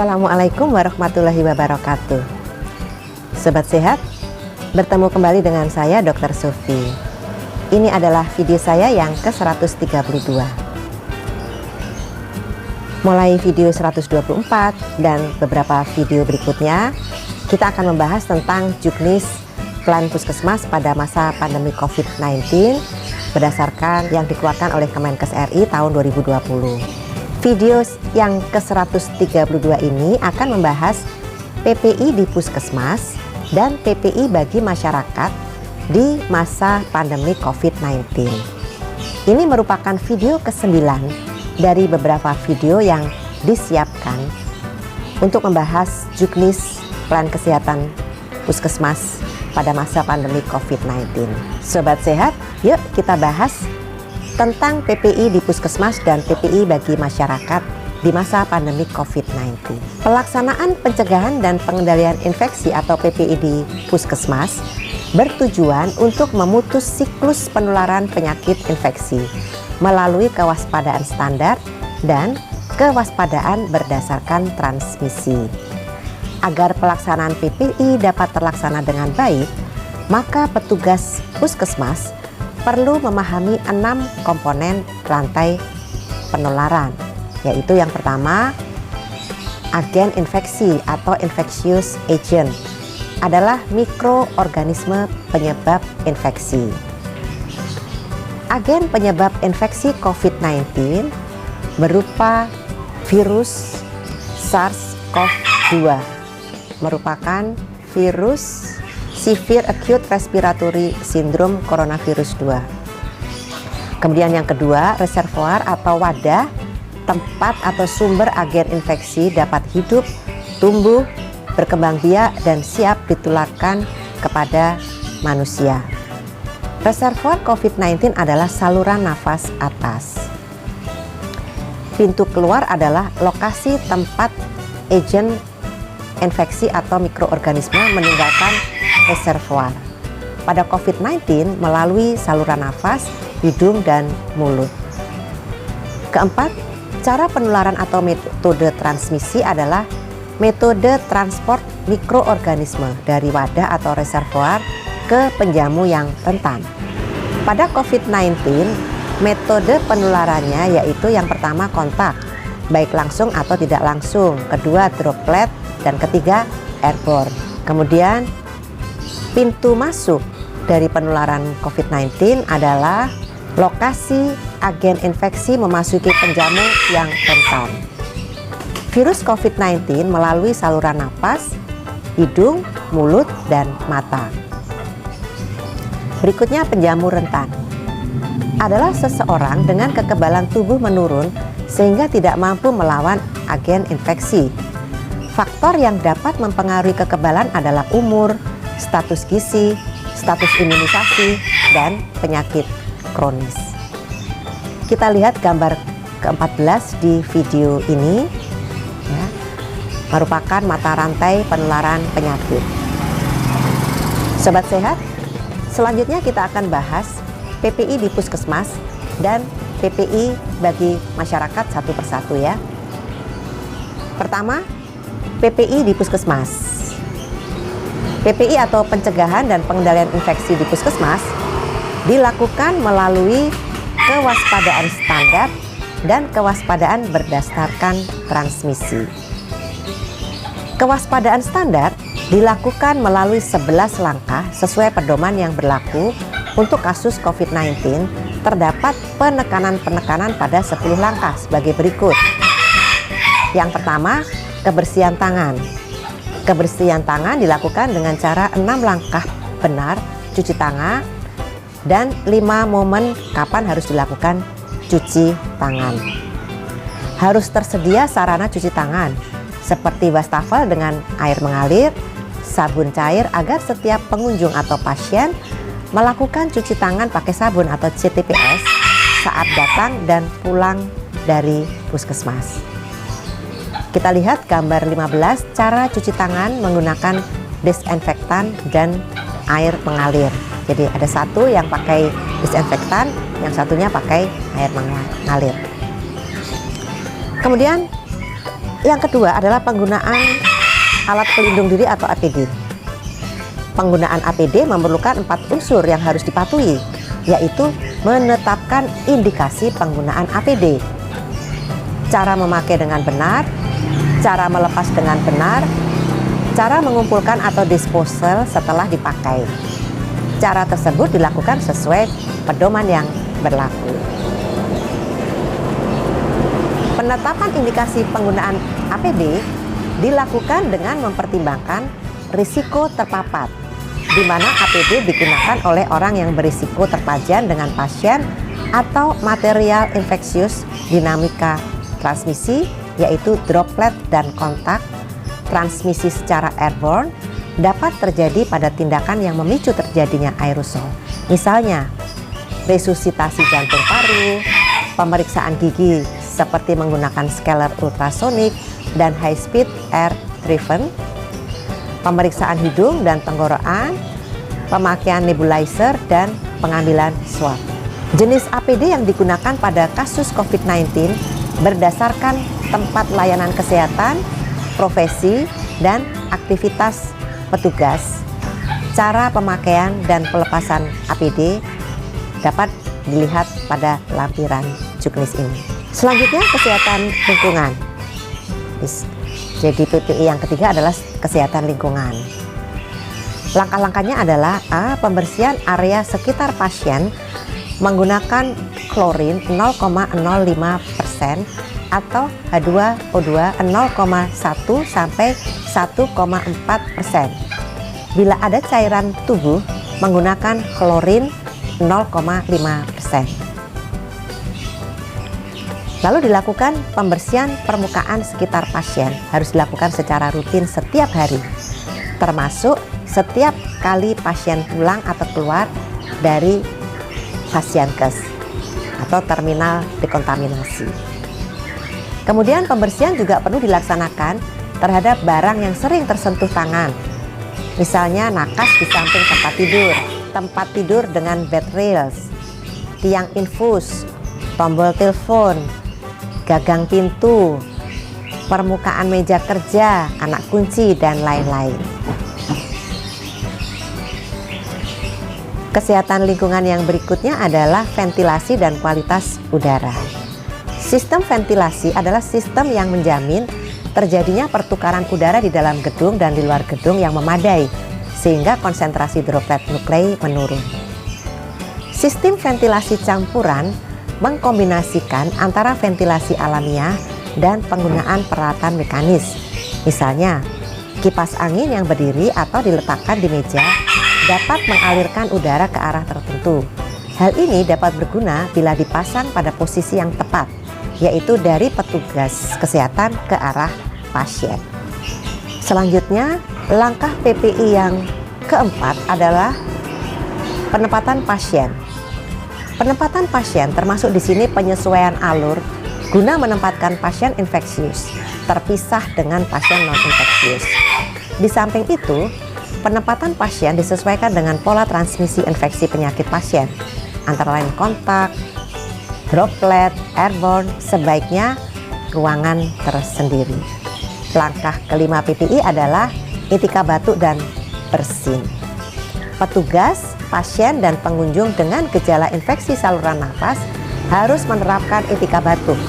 Assalamualaikum warahmatullahi wabarakatuh. Sobat sehat, bertemu kembali dengan saya Dr. Sofi. Ini adalah video saya yang ke-132. Mulai video 124 dan beberapa video berikutnya, kita akan membahas tentang juknis Plan Puskesmas pada masa pandemi COVID-19 berdasarkan yang dikeluarkan oleh Kemenkes RI tahun 2020. Video yang ke-132 ini akan membahas PPI di Puskesmas dan PPI bagi masyarakat di masa pandemi COVID-19. Ini merupakan video ke-9 dari beberapa video yang disiapkan untuk membahas juknis Plan Kesehatan Puskesmas pada masa pandemi COVID-19. Sobat sehat, yuk kita bahas tentang PPI di Puskesmas dan PPI bagi masyarakat di masa pandemi COVID-19. Pelaksanaan pencegahan dan pengendalian infeksi atau PPI di Puskesmas bertujuan untuk memutus siklus penularan penyakit infeksi melalui kewaspadaan standar dan kewaspadaan berdasarkan transmisi. Agar pelaksanaan PPI dapat terlaksana dengan baik, maka petugas Puskesmas perlu memahami 6 komponen rantai penularan, yaitu yang pertama, agen infeksi atau infectious agent adalah mikroorganisme penyebab infeksi. Agen penyebab infeksi COVID-19 berupa virus SARS-CoV-2, merupakan virus Severe Acute Respiratory Syndrome Coronavirus 2. Kemudian yang kedua, reservoir atau wadah tempat atau sumber agen infeksi dapat hidup, tumbuh, berkembang biak dan siap ditularkan kepada manusia. Reservoir COVID-19 adalah saluran nafas atas. Pintu keluar adalah lokasi tempat agen infeksi atau mikroorganisme meninggalkan reservoir. Pada COVID-19 melalui saluran nafas, hidung, dan mulut. Keempat, cara penularan atau metode transmisi adalah metode transport mikroorganisme dari wadah atau reservoir ke penjamu yang rentan. Pada COVID-19, metode penularannya yaitu yang pertama kontak, baik langsung atau tidak langsung, kedua droplet, dan ketiga airborne. Kemudian pintu masuk dari penularan COVID-19 adalah lokasi agen infeksi memasuki penjamu yang rentan. Virus COVID-19 melalui saluran napas, hidung, mulut, dan mata. Berikutnya penjamu rentan adalah seseorang dengan kekebalan tubuh menurun sehingga tidak mampu melawan agen infeksi. Faktor yang dapat mempengaruhi kekebalan adalah umur, status gizi, status imunisasi, dan penyakit kronis. Kita lihat gambar ke-14 di video ini, ya, merupakan mata rantai penularan penyakit. Sobat sehat, selanjutnya kita akan bahas PPI di Puskesmas dan PPI bagi masyarakat satu persatu ya. Pertama, PPI di Puskesmas. PPI atau pencegahan dan pengendalian infeksi di Puskesmas dilakukan melalui kewaspadaan standar dan kewaspadaan berdasarkan transmisi. Kewaspadaan standar dilakukan melalui 11 langkah sesuai pedoman yang berlaku untuk kasus COVID-19. Terdapat penekanan-penekanan pada 10 langkah sebagai berikut. Yang pertama, kebersihan tangan. Kebersihan tangan dilakukan dengan cara 6 langkah benar cuci tangan dan 5 momen kapan harus dilakukan cuci tangan. Harus tersedia sarana cuci tangan seperti wastafel dengan air mengalir, sabun cair agar setiap pengunjung atau pasien melakukan cuci tangan pakai sabun atau CTPS saat datang dan pulang dari puskesmas. Kita lihat gambar 15 cara cuci tangan menggunakan disinfektan dan air mengalir. Jadi ada satu yang pakai disinfektan, yang satunya pakai air mengalir. Kemudian Yang kedua adalah penggunaan alat pelindung diri atau APD. Penggunaan APD memerlukan 4 unsur yang harus dipatuhi, yaitu menetapkan indikasi penggunaan APD, cara memakai dengan benar, cara melepas dengan benar, cara mengumpulkan atau disposal setelah dipakai. Cara tersebut dilakukan sesuai pedoman yang berlaku. Penetapan indikasi penggunaan APD dilakukan dengan mempertimbangkan risiko terpapar, di mana APD digunakan oleh orang yang berisiko terpajan dengan pasien atau material infeksius dinamika transmisi, yaitu droplet dan kontak transmisi secara airborne dapat terjadi pada tindakan yang memicu terjadinya aerosol. Misalnya, resusitasi jantung paru, pemeriksaan gigi seperti menggunakan scaler ultrasonik dan high speed air driven, pemeriksaan hidung dan tenggorokan, pemakaian nebulizer, dan pengambilan swab. Jenis APD yang digunakan pada kasus COVID-19 berdasarkan tempat layanan kesehatan, profesi, dan aktivitas petugas. Cara pemakaian dan pelepasan APD dapat dilihat pada lampiran juknis ini. Selanjutnya, kesehatan lingkungan. Jadi PPI yang ketiga adalah kesehatan lingkungan. Langkah-langkahnya adalah A. Pembersihan area sekitar pasien menggunakan klorin 0,05% atau H2O2 0,1 sampai 1,4%. Bila ada cairan tubuh, menggunakan klorin 0,5%. Lalu dilakukan pembersihan permukaan sekitar pasien, harus dilakukan secara rutin setiap hari, termasuk setiap kali pasien pulang atau keluar dari pasienkes atau terminal dekontaminasi. Kemudian pembersihan juga perlu dilaksanakan terhadap barang yang sering tersentuh tangan, misalnya nakas di samping tempat tidur dengan bed rails, tiang infus, tombol telepon, gagang pintu, permukaan meja kerja, anak kunci, dan lain-lain. Kesehatan lingkungan yang berikutnya adalah ventilasi dan kualitas udara. Sistem ventilasi adalah sistem yang menjamin terjadinya pertukaran udara di dalam gedung dan di luar gedung yang memadai, sehingga konsentrasi droplet nuklei menurun. Sistem ventilasi campuran mengkombinasikan antara ventilasi alamiah dan penggunaan peralatan mekanis. Misalnya, kipas angin yang berdiri atau diletakkan di meja dapat mengalirkan udara ke arah tertentu. Hal ini dapat berguna bila dipasang pada posisi yang tepat, yaitu dari petugas kesehatan ke arah pasien. Selanjutnya, langkah PPI yang keempat adalah penempatan pasien. Penempatan pasien termasuk di sini penyesuaian alur guna menempatkan pasien infeksius terpisah dengan pasien non-infeksius. Di samping itu, penempatan pasien disesuaikan dengan pola transmisi infeksi penyakit pasien, antara lain kontak, droplet, airborne, sebaiknya ruangan tersendiri. Langkah kelima PPI adalah etika batuk dan bersin. Petugas, pasien, dan pengunjung dengan gejala infeksi saluran nafas harus menerapkan etika batuk.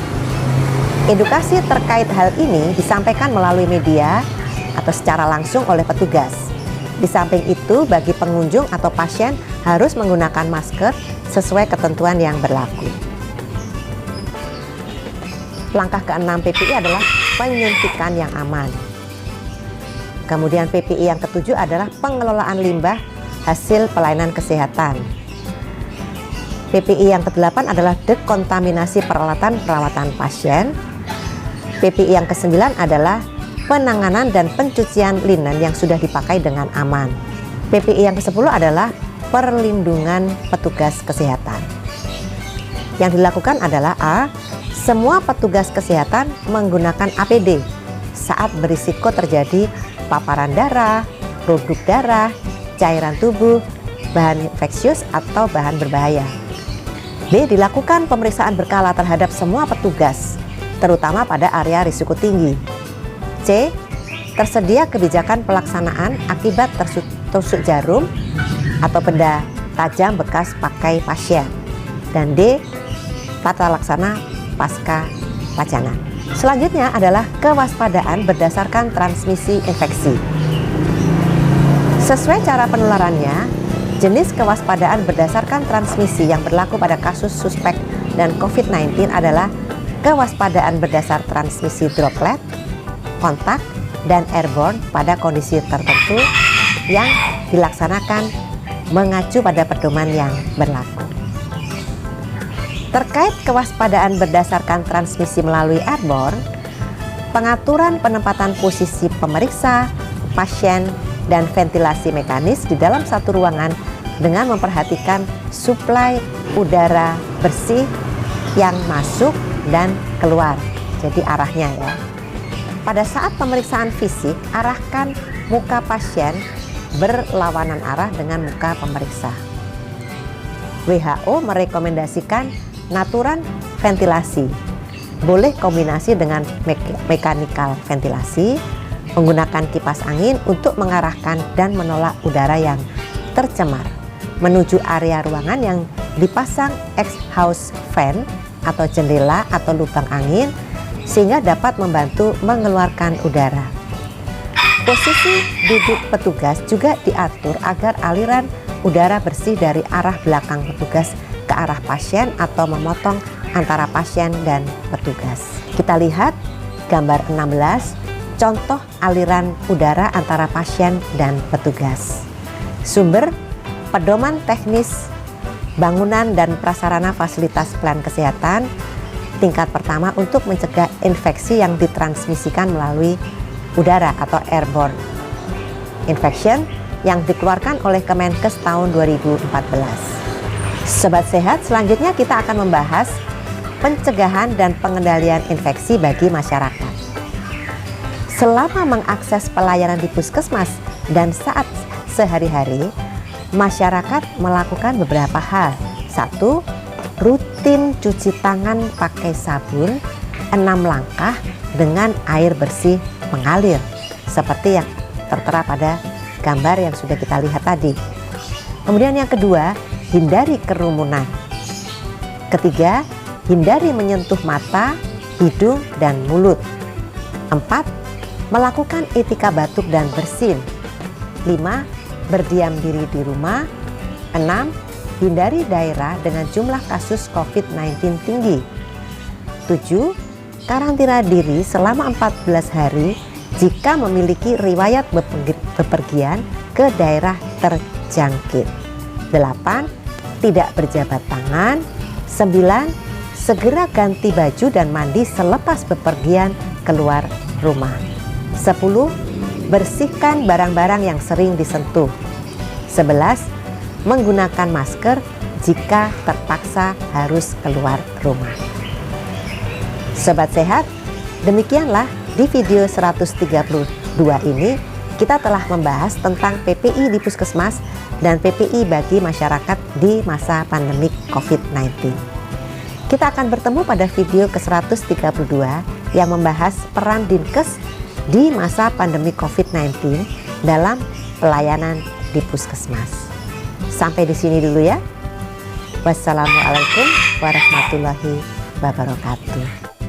Edukasi terkait hal ini disampaikan melalui media atau secara langsung oleh petugas. Di samping itu, bagi pengunjung atau pasien harus menggunakan masker sesuai ketentuan yang berlaku. Langkah keenam PPI adalah penyuntikan yang aman. Kemudian PPI yang ketujuh adalah pengelolaan limbah hasil pelayanan kesehatan. PPI yang ke-8 adalah dekontaminasi peralatan perawatan pasien. PPI yang ke-9 adalah penanganan dan pencucian linen yang sudah dipakai dengan aman. PPI yang ke-10 adalah perlindungan petugas kesehatan. Yang dilakukan adalah A. Semua petugas kesehatan menggunakan APD saat berisiko terjadi paparan darah, produk darah, cairan tubuh, bahan infeksius, atau bahan berbahaya. B. Dilakukan pemeriksaan berkala terhadap semua petugas, terutama pada area risiko tinggi. C. Tersedia kebijakan pelaksanaan akibat tusuk jarum atau benda tajam bekas pakai pasien. Dan D. Tata laksana pasca pacana. Selanjutnya adalah kewaspadaan berdasarkan transmisi infeksi. Sesuai cara penularannya, jenis kewaspadaan berdasarkan transmisi yang berlaku pada kasus suspek dan COVID-19 adalah kewaspadaan berdasar transmisi droplet, kontak, dan airborne pada kondisi tertentu yang dilaksanakan mengacu pada pedoman yang berlaku. Terkait kewaspadaan berdasarkan transmisi melalui airborne, pengaturan penempatan posisi pemeriksa, pasien, dan ventilasi mekanis di dalam satu ruangan dengan memperhatikan suplai udara bersih yang masuk dan keluar. Jadi arahnya ya. Pada saat pemeriksaan fisik, arahkan muka pasien berlawanan arah dengan muka pemeriksa. WHO merekomendasikan natural ventilasi. Boleh kombinasi dengan mechanical ventilasi, menggunakan kipas angin untuk mengarahkan dan menolak udara yang tercemar menuju area ruangan yang dipasang exhaust fan atau jendela atau lubang angin sehingga dapat membantu mengeluarkan udara. Posisi duduk petugas juga diatur agar aliran udara bersih dari arah belakang petugas ke arah pasien atau memotong antara pasien dan petugas. Kita lihat gambar 16, contoh aliran udara antara pasien dan petugas. Sumber pedoman teknis bangunan dan prasarana fasilitas pelayanan kesehatan tingkat pertama untuk mencegah infeksi yang ditransmisikan melalui udara atau airborne infection yang dikeluarkan oleh Kemenkes tahun 2014. Sobat sehat, selanjutnya kita akan membahas pencegahan dan pengendalian infeksi bagi masyarakat. Selama mengakses pelayanan di puskesmas dan saat sehari-hari, masyarakat melakukan beberapa hal. 1. Rutin cuci tangan pakai sabun 6 langkah dengan air bersih mengalir seperti yang tertera pada gambar yang sudah kita lihat tadi. Kemudian yang kedua, hindari kerumunan. Ketiga, hindari menyentuh mata, hidung, dan mulut. 4. Melakukan etika batuk dan bersin. 5. Berdiam diri di rumah. 6. Hindari daerah dengan jumlah kasus COVID-19 tinggi. 7. Karantina diri selama 14 hari jika memiliki riwayat bepergian ke daerah terjangkit. 8. Tidak berjabat tangan. 9. Segera ganti baju dan mandi selepas bepergian keluar rumah. 10. Bersihkan barang-barang yang sering disentuh. 11. Menggunakan masker jika terpaksa harus keluar rumah. Sobat sehat, demikianlah di video 132 ini kita telah membahas tentang PPI di puskesmas dan PPI bagi masyarakat di masa pandemi COVID-19. Kita akan bertemu pada video ke-132 yang membahas peran Dinkes di masa pandemi COVID-19 dalam pelayanan di puskesmas. Sampai di sini dulu ya. Wassalamualaikum warahmatullahi wabarakatuh.